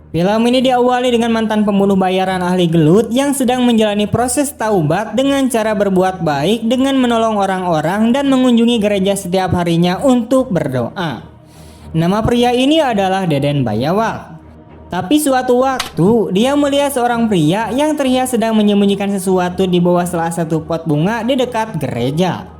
Film ini diawali dengan mantan pembunuh bayaran ahli gelut yang sedang menjalani proses taubat dengan cara berbuat baik dengan menolong orang-orang dan mengunjungi gereja setiap harinya untuk berdoa. Nama pria ini adalah Deden Bayawak. Tapi suatu waktu dia melihat seorang pria yang terlihat sedang menyembunyikan sesuatu di bawah salah satu pot bunga di dekat gereja.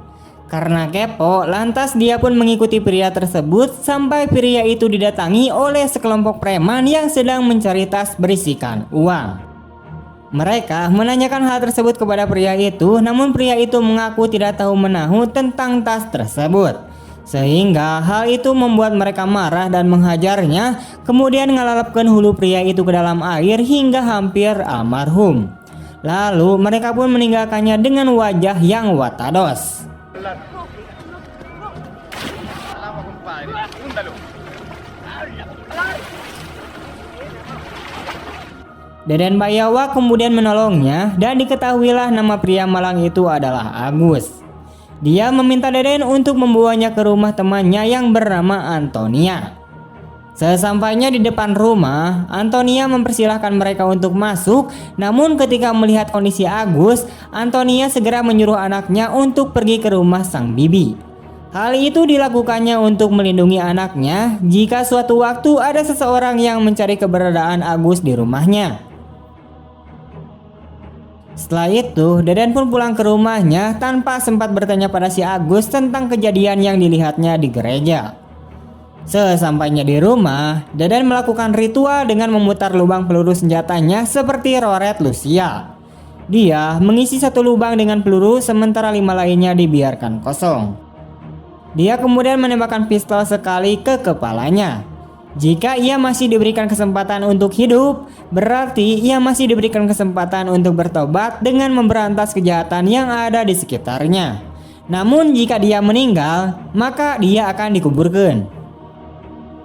Karena kepo, lantas dia pun mengikuti pria tersebut sampai pria itu didatangi oleh sekelompok preman yang sedang mencari tas berisikan uang. Mereka menanyakan hal tersebut kepada pria itu, namun pria itu mengaku tidak tahu menahu tentang tas tersebut. Sehingga hal itu membuat mereka marah dan menghajarnya, kemudian ngelalapkan hulu pria itu ke dalam air hingga hampir almarhum. Lalu mereka pun meninggalkannya dengan wajah yang watados. Deden Bayawak kemudian menolongnya dan diketahuilah nama pria malang itu adalah Agus. Dia meminta Deden untuk membawanya ke rumah temannya yang bernama Antonia. Sesampainya di depan rumah, Antonia mempersilahkan mereka untuk masuk, namun ketika melihat kondisi Agus, Antonia segera menyuruh anaknya untuk pergi ke rumah sang bibi. Hal itu dilakukannya untuk melindungi anaknya jika suatu waktu ada seseorang yang mencari keberadaan Agus di rumahnya. Setelah itu, Deden pun pulang ke rumahnya tanpa sempat bertanya pada si Agus tentang kejadian yang dilihatnya di gereja. Sesampainya di rumah, Deden melakukan ritual dengan memutar lubang peluru senjatanya seperti roret Lucia. Dia mengisi satu lubang dengan peluru sementara 5 lainnya dibiarkan kosong. Dia kemudian menembakkan pistol sekali ke kepalanya. Jika ia masih diberikan kesempatan untuk hidup, berarti ia masih diberikan kesempatan untuk bertobat dengan memberantas kejahatan yang ada di sekitarnya. Namun jika dia meninggal, maka dia akan dikuburkan.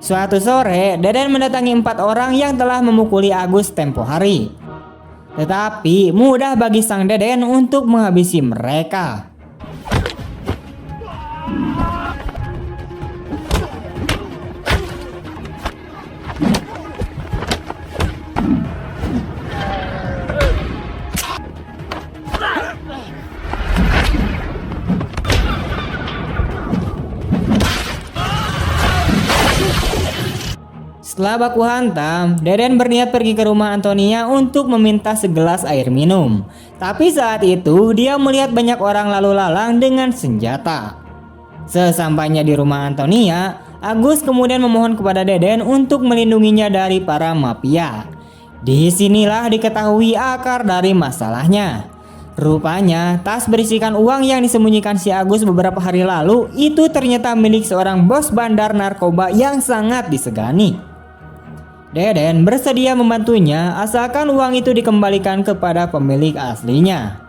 Suatu sore, Deden mendatangi 4 orang yang telah memukuli Agus tempo hari. Tetapi mudah bagi sang Deden untuk menghabisi mereka. Setelah baku hantam, Deden berniat pergi ke rumah Antonia untuk meminta segelas air minum. Tapi saat itu dia melihat banyak orang lalu lalang dengan senjata. Sesampainya di rumah Antonia, Agus kemudian memohon kepada Deden untuk melindunginya dari para mafia. Disinilah diketahui akar dari masalahnya. Rupanya tas berisikan uang yang disembunyikan si Agus beberapa hari lalu itu ternyata milik seorang bos bandar narkoba yang sangat disegani. Deden bersedia membantunya asalkan uang itu dikembalikan kepada pemilik aslinya.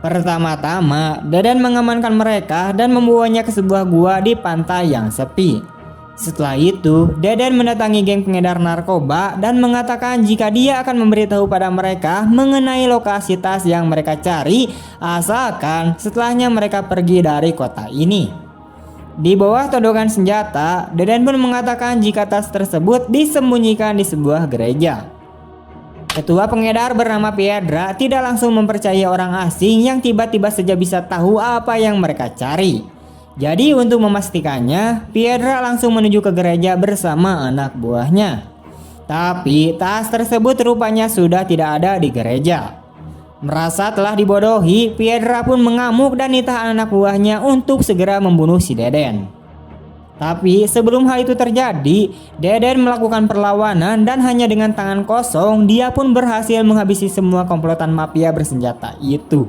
Pertama-tama, Deden mengamankan mereka dan membawanya ke sebuah gua di pantai yang sepi. Setelah itu, Deden mendatangi geng pengedar narkoba dan mengatakan jika dia akan memberitahu pada mereka mengenai lokasi tas yang mereka cari asalkan setelahnya mereka pergi dari kota ini. Di bawah todongan senjata, Deden pun mengatakan jika tas tersebut disembunyikan di sebuah gereja. Ketua pengedar bernama Piedra tidak langsung mempercayai orang asing yang tiba-tiba saja bisa tahu apa yang mereka cari. Jadi untuk memastikannya, Piedra langsung menuju ke gereja bersama anak buahnya. Tapi tas tersebut rupanya sudah tidak ada di gereja. Merasa telah dibodohi, Piedra pun mengamuk dan nitah anak buahnya untuk segera membunuh si Deden. Tapi sebelum hal itu terjadi, Deden melakukan perlawanan dan hanya dengan tangan kosong dia pun berhasil menghabisi semua komplotan mafia bersenjata itu.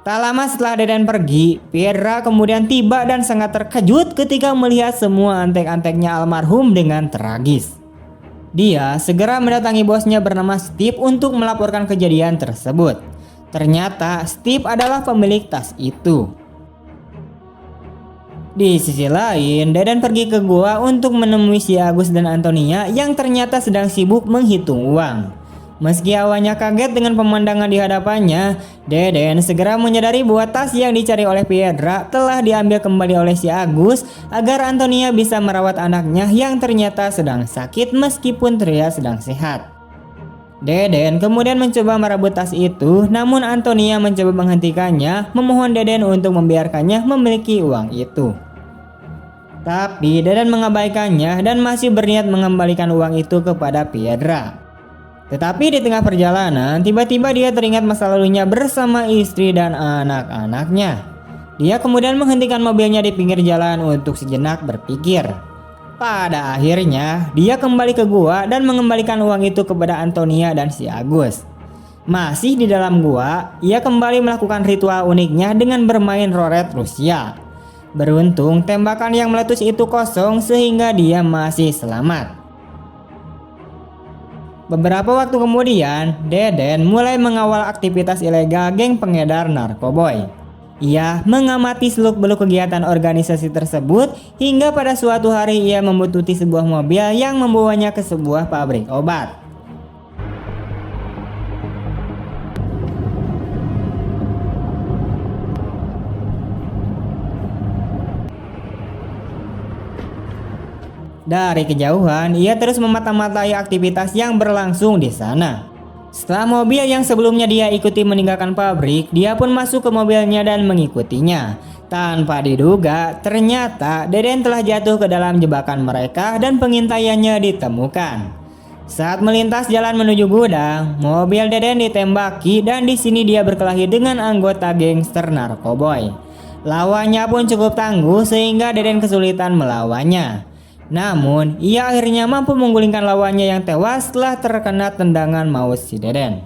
Tak lama setelah Deden pergi, Piedra kemudian tiba dan sangat terkejut ketika melihat semua antek-anteknya almarhum dengan tragis. Dia segera mendatangi bosnya bernama Steve untuk melaporkan kejadian tersebut. Ternyata Steve adalah pemilik tas itu. Di sisi lain, Deden pergi ke gua untuk menemui si Agus dan Antonia yang ternyata sedang sibuk menghitung uang. Meski awalnya kaget dengan pemandangan di hadapannya, Deden segera menyadari bahwa tas yang dicari oleh Piedra telah diambil kembali oleh si Agus agar Antonia bisa merawat anaknya yang ternyata sedang sakit meskipun terlihat sedang sehat. Deden kemudian mencoba merebut tas itu, namun Antonia mencoba menghentikannya, memohon Deden untuk membiarkannya memiliki uang itu. Tapi Deden mengabaikannya dan masih berniat mengembalikan uang itu kepada Piedra. Tetapi di tengah perjalanan, tiba-tiba dia teringat masa lalunya bersama istri dan anak-anaknya. Dia kemudian menghentikan mobilnya di pinggir jalan untuk sejenak berpikir. Pada akhirnya, dia kembali ke gua dan mengembalikan uang itu kepada Antonia dan si Agus. Masih di dalam gua, ia kembali melakukan ritual uniknya dengan bermain roret Rusia. Beruntung, tembakan yang meletus itu kosong sehingga dia masih selamat. Beberapa waktu kemudian, Deden mulai mengawal aktivitas ilegal geng pengedar narkoboy. Ia mengamati seluk-beluk kegiatan organisasi tersebut hingga pada suatu hari ia membutuhkan sebuah mobil yang membawanya ke sebuah pabrik obat. Dari kejauhan, ia terus memata-matai aktivitas yang berlangsung di sana. Setelah mobil yang sebelumnya dia ikuti meninggalkan pabrik, dia pun masuk ke mobilnya dan mengikutinya. Tanpa diduga, ternyata Deden telah jatuh ke dalam jebakan mereka dan pengintaiannya ditemukan. Saat melintas jalan menuju gudang, mobil Deden ditembaki dan di sini dia berkelahi dengan anggota gangster narkoboy. Lawannya pun cukup tangguh sehingga Deden kesulitan melawannya. Namun, ia akhirnya mampu menggulingkan lawannya yang tewas setelah terkena tendangan maut si Deden.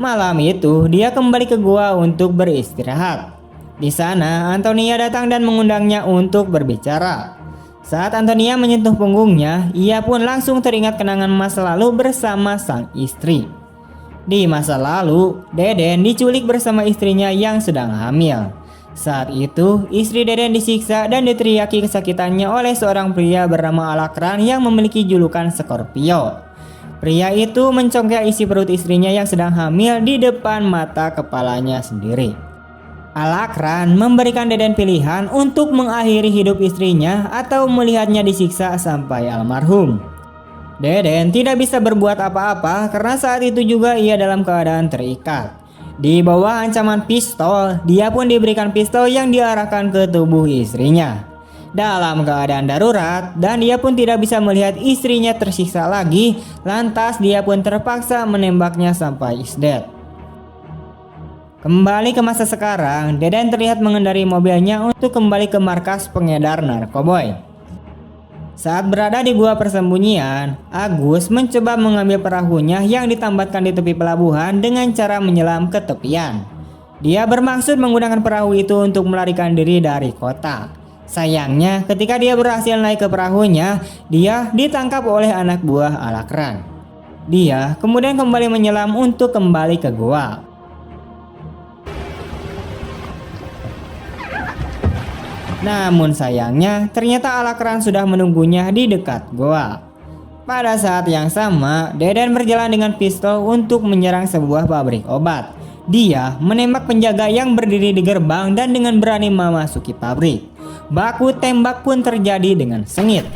Malam itu, dia kembali ke gua untuk beristirahat. Di sana, Antonia datang dan mengundangnya untuk berbicara. Saat Antonia menyentuh punggungnya, ia pun langsung teringat kenangan masa lalu bersama sang istri. Di masa lalu, Deden diculik bersama istrinya yang sedang hamil. Saat itu, istri Deden disiksa dan diteriaki kesakitannya oleh seorang pria bernama Alakran yang memiliki julukan Scorpio. Pria itu mencongkel isi perut istrinya yang sedang hamil di depan mata kepalanya sendiri. Alakran memberikan Deden pilihan untuk mengakhiri hidup istrinya atau melihatnya disiksa sampai almarhum. Deden tidak bisa berbuat apa-apa karena saat itu juga ia dalam keadaan terikat. Di bawah ancaman pistol, dia pun diberikan pistol yang diarahkan ke tubuh istrinya. Dalam keadaan darurat dan dia pun tidak bisa melihat istrinya tersiksa lagi, lantas dia pun terpaksa menembaknya sampai is dead. Kembali ke masa sekarang, Deden terlihat mengendarai mobilnya untuk kembali ke markas pengedar narkoboy. Saat berada di gua persembunyian, Agus mencoba mengambil perahunya yang ditambatkan di tepi pelabuhan dengan cara menyelam ke tepian. Dia bermaksud menggunakan perahu itu untuk melarikan diri dari kota. Sayangnya, ketika dia berhasil naik ke perahunya, dia ditangkap oleh anak buah Alakran. Dia kemudian kembali menyelam untuk kembali ke gua. Namun sayangnya, ternyata Alakran sudah menunggunya di dekat goa. Pada saat yang sama, Deden berjalan dengan pistol untuk menyerang sebuah pabrik obat. Dia menembak penjaga yang berdiri di gerbang dan dengan berani memasuki pabrik. Baku tembak pun terjadi dengan sengit.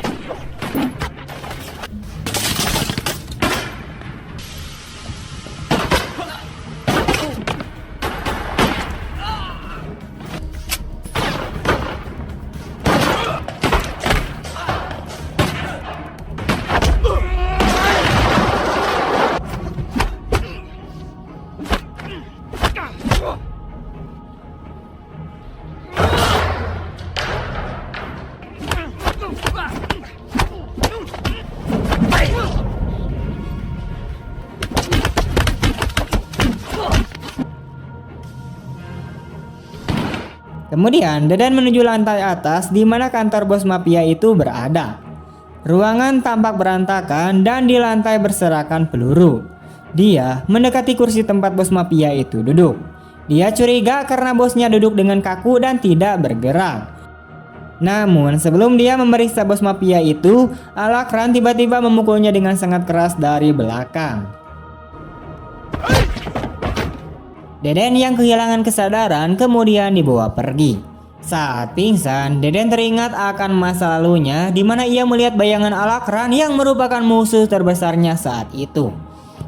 Kemudian Deden menuju lantai atas di mana kantor bos mafia itu berada. Ruangan tampak berantakan dan di lantai berserakan peluru. Dia mendekati kursi tempat bos mafia itu duduk. Dia curiga karena bosnya duduk dengan kaku dan tidak bergerak. Namun sebelum dia memeriksa bos mafia itu, Alakran tiba-tiba memukulnya dengan sangat keras dari belakang. Deden yang kehilangan kesadaran kemudian dibawa pergi. Saat pingsan, Deden teringat akan masa lalunya di mana ia melihat bayangan Alakran yang merupakan musuh terbesarnya saat itu.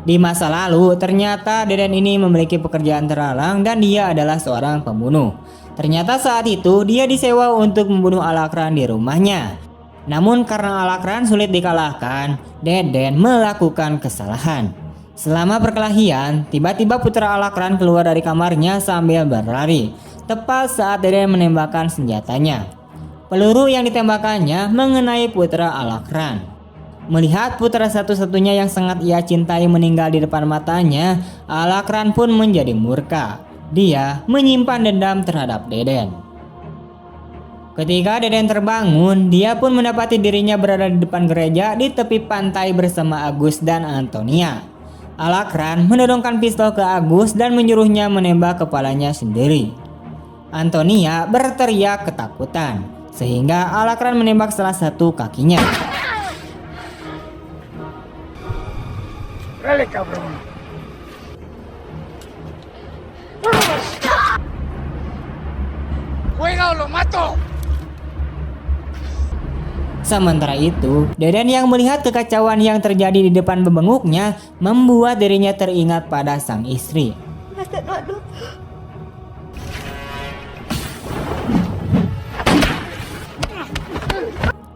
Di masa lalu, ternyata Deden ini memiliki pekerjaan terhalang dan dia adalah seorang pembunuh. Ternyata saat itu dia disewa untuk membunuh Alakran di rumahnya. Namun karena Alakran sulit dikalahkan, Deden melakukan kesalahan. Selama perkelahian, tiba-tiba putra Alakran keluar dari kamarnya sambil berlari, tepat saat Deden menembakkan senjatanya. Peluru yang ditembakkannya mengenai putra Alakran. Melihat putra satu-satunya yang sangat ia cintai meninggal di depan matanya, Alakran pun menjadi murka. Dia menyimpan dendam terhadap Deden. Ketika Deden terbangun, dia pun mendapati dirinya berada di depan gereja di tepi pantai bersama Agus dan Antonia. Alakran menodongkan pistol ke Agus dan menyuruhnya menembak kepalanya sendiri. Antonia berteriak ketakutan, sehingga Alakran menembak salah satu kakinya. Sementara itu, Deden yang melihat kekacauan yang terjadi di depan bebenguknya membuat dirinya teringat pada sang istri.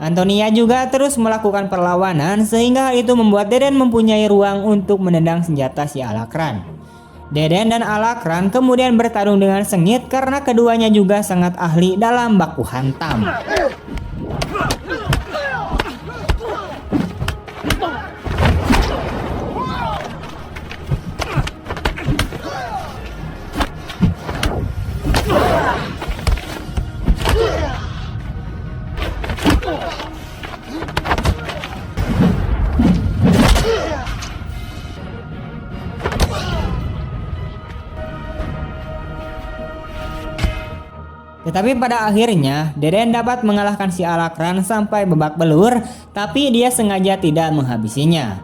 Antonia juga terus melakukan perlawanan sehingga hal itu membuat Deden mempunyai ruang untuk menendang senjata si Alakran. Deden dan Alakran kemudian bertarung dengan sengit karena keduanya juga sangat ahli dalam baku hantam. Tetapi pada akhirnya Deden dapat mengalahkan si Alakran sampai babak belur, tapi dia sengaja tidak menghabisinya.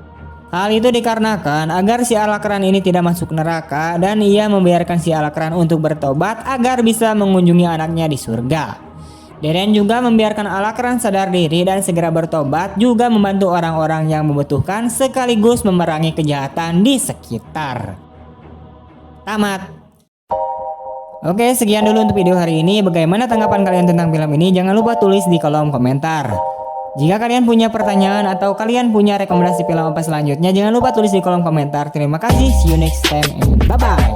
Hal itu dikarenakan agar si Alakran ini tidak masuk neraka dan ia membiarkan si Alakran untuk bertobat agar bisa mengunjungi anaknya di surga. Deden juga membiarkan Alakran sadar diri dan segera bertobat, juga membantu orang-orang yang membutuhkan sekaligus memerangi kejahatan di sekitar. Tamat. Oke, sekian dulu untuk video hari ini. Bagaimana tanggapan kalian tentang film ini? Jangan lupa tulis di kolom komentar. Jika kalian punya pertanyaan atau kalian punya rekomendasi film apa selanjutnya, jangan lupa tulis di kolom komentar. Terima kasih, see you next time and bye-bye.